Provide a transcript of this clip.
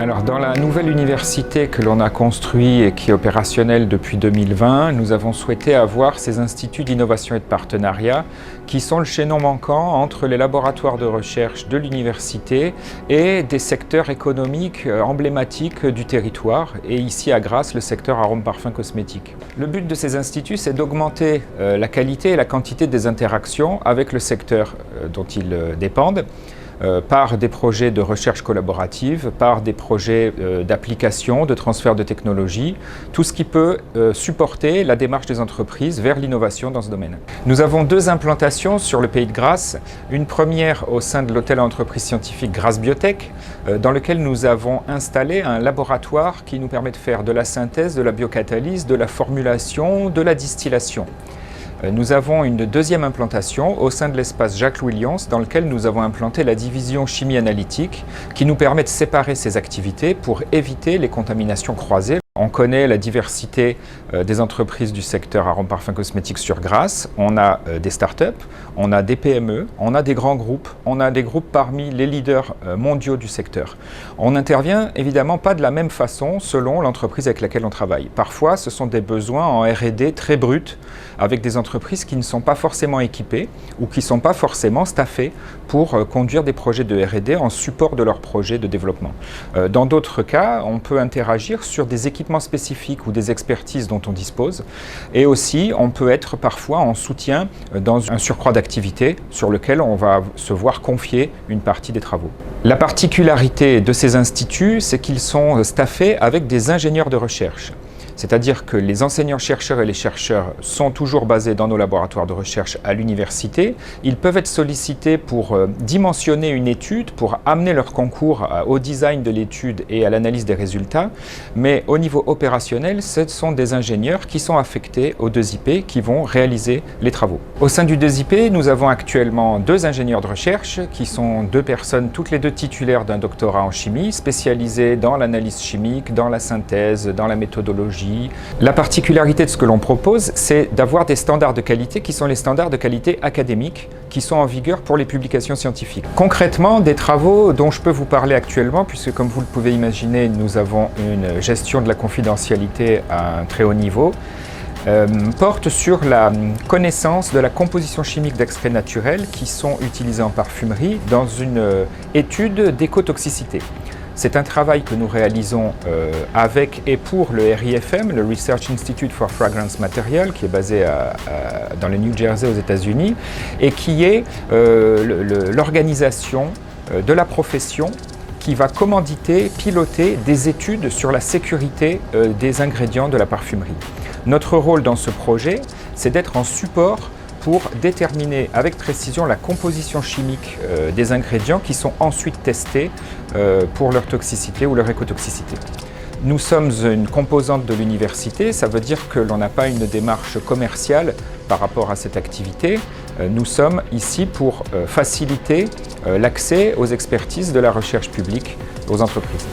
Alors, dans la nouvelle université que l'on a construite et qui est opérationnelle depuis 2020, nous avons souhaité avoir ces instituts d'innovation et de partenariat qui sont le chaînon manquant entre les laboratoires de recherche de l'université et des secteurs économiques emblématiques du territoire, et ici à Grasse, le secteur arômes, parfums, cosmétiques. Le but de ces instituts, c'est d'augmenter la qualité et la quantité des interactions avec le secteur dont ils dépendent, par des projets de recherche collaborative, par des projets d'application, de transfert de technologie, tout ce qui peut supporter la démarche des entreprises vers l'innovation dans ce domaine. Nous avons deux implantations sur le pays de Grasse. Une première au sein de l'hôtel à entreprise scientifique Grasse Biotech, dans lequel nous avons installé un laboratoire qui nous permet de faire de la synthèse, de la biocatalyse, de la formulation, de la distillation. Nous avons une deuxième implantation au sein de l'espace Jacques-Louis Lyons, dans lequel nous avons implanté la division chimie analytique qui nous permet de séparer ces activités pour éviter les contaminations croisées. On connaît la diversité des entreprises du secteur arômes, parfums, cosmétiques sur Grasse. On a des startups, on a des PME, on a des grands groupes, on a des groupes parmi les leaders mondiaux du secteur. On n'intervient évidemment pas de la même façon selon l'entreprise avec laquelle on travaille. Parfois, ce sont des besoins en R&D très bruts avec des entreprises qui ne sont pas forcément équipées ou qui ne sont pas forcément staffées pour conduire des projets de R&D en support de leurs projets de développement. Dans d'autres cas, on peut interagir sur des équipements spécifiques ou des expertises dont on dispose, et aussi on peut être parfois en soutien dans un surcroît d'activité sur lequel on va se voir confier une partie des travaux. La particularité de ces instituts, c'est qu'ils sont staffés avec des ingénieurs de recherche. C'est-à-dire que les enseignants-chercheurs et les chercheurs sont toujours basés dans nos laboratoires de recherche à l'université. Ils peuvent être sollicités pour dimensionner une étude, pour amener leur concours au design de l'étude et à l'analyse des résultats. Mais au niveau opérationnel, ce sont des ingénieurs qui sont affectés aux 2IP qui vont réaliser les travaux. Au sein du 2IP, nous avons actuellement deux ingénieurs de recherche qui sont deux personnes, toutes les deux titulaires d'un doctorat en chimie, spécialisées dans l'analyse chimique, dans la synthèse, dans la méthodologie. La particularité de ce que l'on propose, c'est d'avoir des standards de qualité qui sont les standards de qualité académiques qui sont en vigueur pour les publications scientifiques. Concrètement, des travaux dont je peux vous parler actuellement, puisque comme vous le pouvez imaginer, nous avons une gestion de la confidentialité à un très haut niveau, portent sur la connaissance de la composition chimique d'extraits naturels qui sont utilisés en parfumerie dans une étude d'écotoxicité. C'est un travail que nous réalisons avec et pour le RIFM, le Research Institute for Fragrance Material, qui est basé dans le New Jersey aux États-Unis, et qui est l'organisation de la profession qui va commanditer, piloter des études sur la sécurité des ingrédients de la parfumerie. Notre rôle dans ce projet, c'est d'être en support pour déterminer avec précision la composition chimique des ingrédients qui sont ensuite testés pour leur toxicité ou leur écotoxicité. Nous sommes une composante de l'université, ça veut dire que l'on n'a pas une démarche commerciale par rapport à cette activité. Nous sommes ici pour faciliter l'accès aux expertises de la recherche publique aux entreprises.